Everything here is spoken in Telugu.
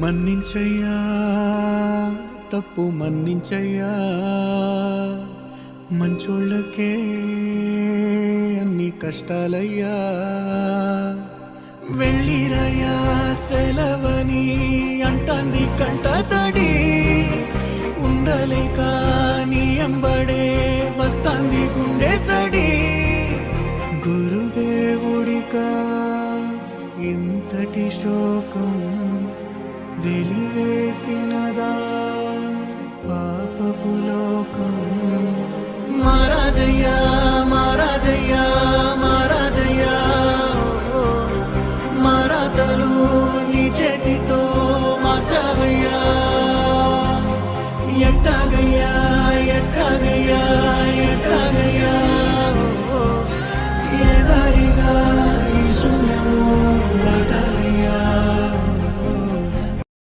మన్నించయ్యా తప్పు మన్నించయ్యా మంచోళ్ళకే అన్ని కష్టాలయ్యా వెళ్ళిరయ్యా సెలవని అంటాంది కంట తడి ఉండలేక నీ ఎంబడే వస్తాంది గుండె సడి గురుదేవుడికా ఇంతటి శోకం వెలివేసినదా పాపపులో